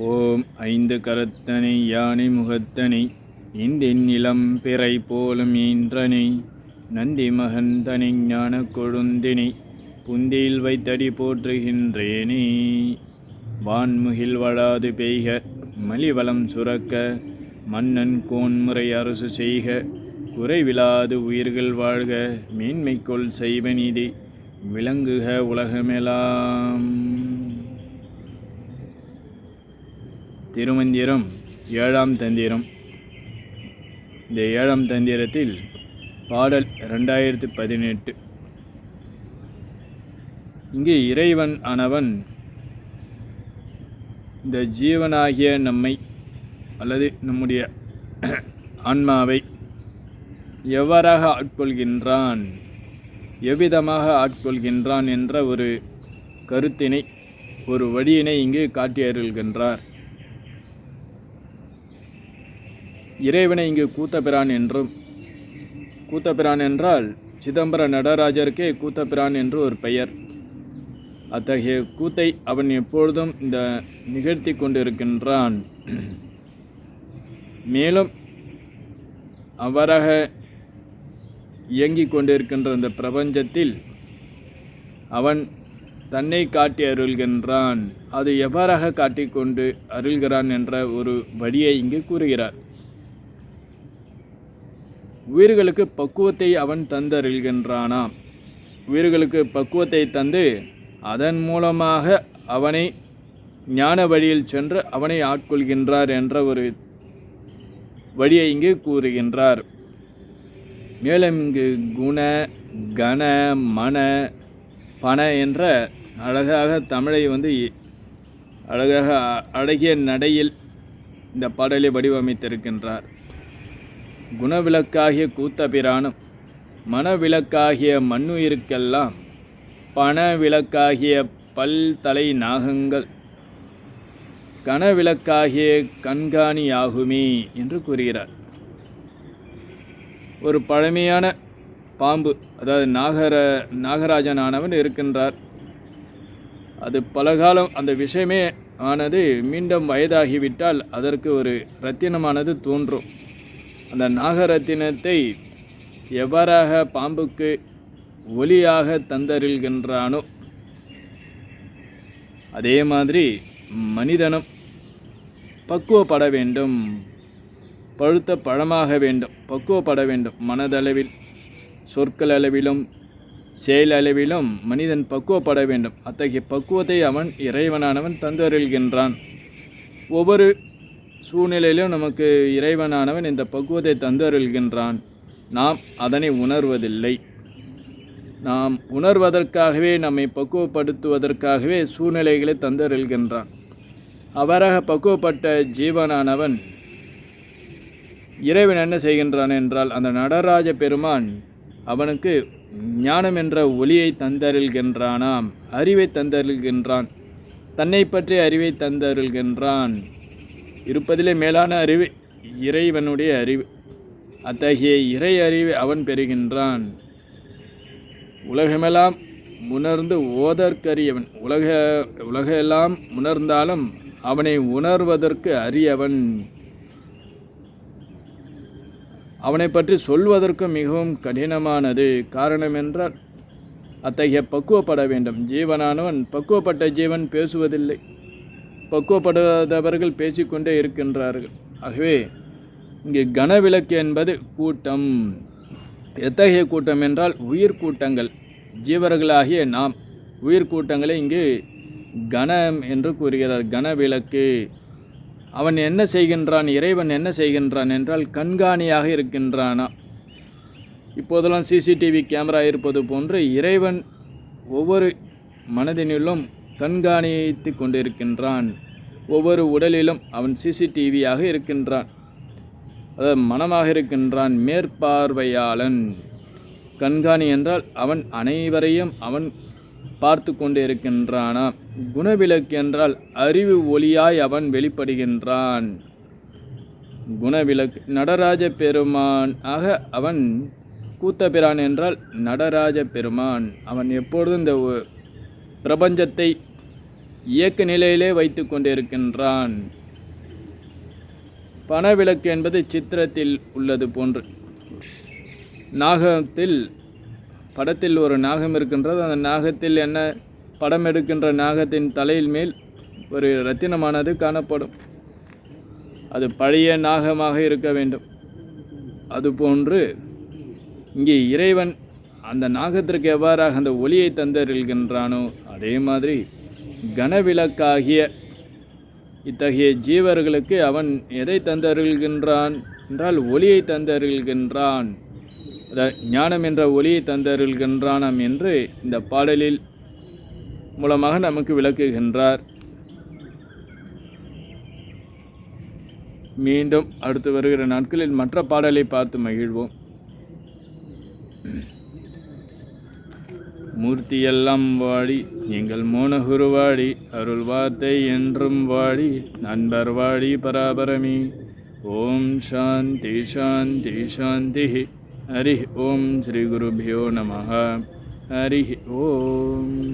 ஓம் ஐந்து கரத்தனை யானை முகத்தனை இந்தின் இளம் பிறை போலும் ஈன்றனை நந்தி மகந்தனை ஞான கொழுந்தினை புந்தியில் வைத்தடி போற்றுகின்றேனே. வான்முகில் வளாது பெய்க மலிவளம் சுரக்க மன்னன் கோன்முறை அரசு செய்க குறைவிலாது உயிர்கள் வாழ்க மேன்மைக்கொள் செய்வநீதி விளங்குக உலகமெல்லாம். திருமந்திரம் ஏழாம் தந்திரம். இந்த ஏழாம் தந்திரத்தில் பாடல் 2018. இங்கே இறைவன் ஆனவன் இந்த ஜீவனாகிய நம்மை அல்லது நம்முடைய ஆன்மாவை எவ்வாறாக ஆட்கொள்கின்றான், எவ்விதமாக ஆட்கொள்கின்றான் என்ற ஒரு கருத்தினை, ஒரு வழியினை இங்கு காட்டி அருள்கின்றார். இறைவனை இங்கு கூத்தபிரான் என்றும், கூத்தபிரான் என்றால் சிதம்பர நடராஜருக்கே கூத்தபிரான் என்று ஒரு பெயர். அத்தகைய கூத்தை அவன் எப்பொழுதும் இந்த நிகழ்த்தி கொண்டிருக்கின்றான். மேலும் அவ்வாறாக இயங்கிக் கொண்டிருக்கின்ற இந்த பிரபஞ்சத்தில் அவன் தன்னை காட்டி அருள்கின்றான். அது எவ்வாறாக காட்டிக்கொண்டு அருள்கிறான் என்ற ஒரு வழியை இங்கு கூறுகிறார். உயிர்களுக்கு பக்குவத்தை அவன் தந்தருள்கின்றானாம். உயிர்களுக்கு பக்குவத்தை தந்து அதன் மூலமாக அவனை ஞான வழியில் சென்று அவனை ஆட்கொள்கின்றார் என்ற ஒரு வழியை இங்கு கூறுகின்றார். மேலும் இங்கு குண கண மன பண என்ற அழகாக தமிழை அழகாக அழகிய நடையில் இந்த பாடலை வடிவமைத்திருக்கின்றார். குணவிளக்காகிய கூத்தபிரானும் மனவிளக்காகிய மண்ணுயிருக்கெல்லாம் பணவிளக்காகிய பல்தலை நாகங்கள் கனவிளக்காகிய கண்காணியாகுமே என்று கூறுகிறார். ஒரு பழமையான பாம்பு, அதாவது நாகராஜனானவன் இருக்கின்றார். அது பலகாலம் அந்த விஷயமே ஆனது மீண்டும் வயதாகிவிட்டால் அதற்கு ஒரு இரத்தினமானது தோன்றும். அந்த நாகரத்தினத்தை எவ்வாறாக பாம்புக்கு ஒளியாக தந்தருள்கின்றானோ அதே மாதிரி மனிதனும் பக்குவப்பட வேண்டும், பழுத்த பழமாக வேண்டும், பக்குவப்பட வேண்டும். மனதளவில், சொற்கள் அளவிலும், செயலளவிலும் மனிதன் பக்குவப்பட வேண்டும். அத்தகைய பக்குவத்தை அவன் இறைவனானவன் தந்தருள்கின்றான். ஒவ்வொரு சூழ்நிலையிலும் நமக்கு இறைவனானவன் இந்த பக்குவத்தை தந்தருள்கின்றான். நாம் அதனை உணர்வதில்லை. நாம் உணர்வதற்காகவே, நம்மை பக்குவப்படுத்துவதற்காகவே சூழ்நிலைகளை தந்தருள்கின்றான். அவ்வாறாக பக்குவப்பட்ட ஜீவனானவன் இறைவன் என்ன செய்கின்றான் என்றால், அந்த நடராஜ பெருமான் அவனுக்கு ஞானம் என்ற ஒளியை தந்தருள்கின்றானாம், அறிவை தந்தருள்கின்றான், தன்னை பற்றிய அறிவை தந்தருள்கின்றான். இருப்பதிலே மேலான அறிவு இறைவனுடைய அறிவு. அத்தகைய இறை அறிவை அவன் பெறுகின்றான். உலகமெல்லாம் உணர்ந்து ஓதற்கரியவன். உலகெல்லாம் உணர்ந்தாலும் அவனை உணர்வதற்கு அரியவன். அவனை பற்றி சொல்வதற்கு மிகவும் கடினமானது. காரணம் என்றால் அத்தகைய பக்குவப்பட வேண்டும். ஜீவனானவன், பக்குவப்பட்ட ஜீவன் பேசுவதில்லை, பக்குவப்படுவதவர்கள் பேசிக்கொண்டே இருக்கின்றார்கள். ஆகவே இங்கே கனவிளக்கு என்பது கூட்டம். எத்தகைய கூட்டம் என்றால் உயிர் கூட்டங்கள், ஜீவர்களாகிய நாம் உயிர் கூட்டங்களை இங்கு கணம் என்று கூறுகிறார். கனவிளக்கு. அவன் என்ன செய்கின்றான், இறைவன் என்ன செய்கின்றான் என்றால் கண்காணியாக இருக்கின்றானா. இப்போதெல்லாம் சிசிடிவி கேமரா இருப்பது போன்று இறைவன் ஒவ்வொரு மனதினுள்ளும் கண்காணித்து கொண்டிருக்கின்றான். ஒவ்வொரு உடலிலும் அவன் சிசிடிவியாக இருக்கின்றான், அதாவது மனமாக இருக்கின்றான். மேற்பார்வையாளன். கண்காணி என்றால் அவன் அனைவரையும் அவன் பார்த்து கொண்டு இருக்கின்றானா. குணவிளக்கு என்றால் அறிவு ஒளியாய் அவன் வெளிப்படுகின்றான். குணவிளக்கு. நடராஜ பெருமான் ஆக அவன் கூத்தபிரான் என்றால் நடராஜ பெருமான். அவன் எப்பொழுதும் இந்த பிரபஞ்சத்தை இயக்க நிலையிலே வைத்து கொண்டிருக்கின்றான். பணவிளக்கு என்பது சித்திரத்தில் உள்ளது போன்று. நாகத்தில் படத்தில் ஒரு நாகம் இருக்கின்றது. அந்த நாகத்தில் என்ன படம் எடுக்கின்ற நாகத்தின் தலையில் மேல் ஒரு இரத்தினமானது காணப்படும். அது பழைய நாகமாக இருக்க வேண்டும். அதுபோன்று இங்கே இறைவன் அந்த நாகத்திற்கு எவ்வாறாக அந்த ஒளியை தந்தருள்கின்றானோ அதே மாதிரி கனவிளக்காகிய இத்தகைய ஜீவர்களுக்கு அவன் எதை தந்தருள்கின்றான் என்றால் ஒளியை தந்தருள்கின்றான். ஞானம் என்ற ஒளியை தந்தருள்கின்றானாம் என்று இந்த பாடலில் மூலமாக நமக்கு விளக்குகின்றார். மீண்டும் அடுத்து வருகிற நாட்களில் மற்ற பாடலை பார்த்து மகிழ்வோம். மூர்த்தியெல்லாம் வாடி எங்கள் மோனகுருவாடி அருள் வார்த்தை என்றும் வாடி நண்பர் வாடி பராபரமி. ஓம் சாந்தி சாந்தி சாந்தி. ஹரி ஓம் ஸ்ரீ குருபியோ நமஹ. ஹரி ஓம்.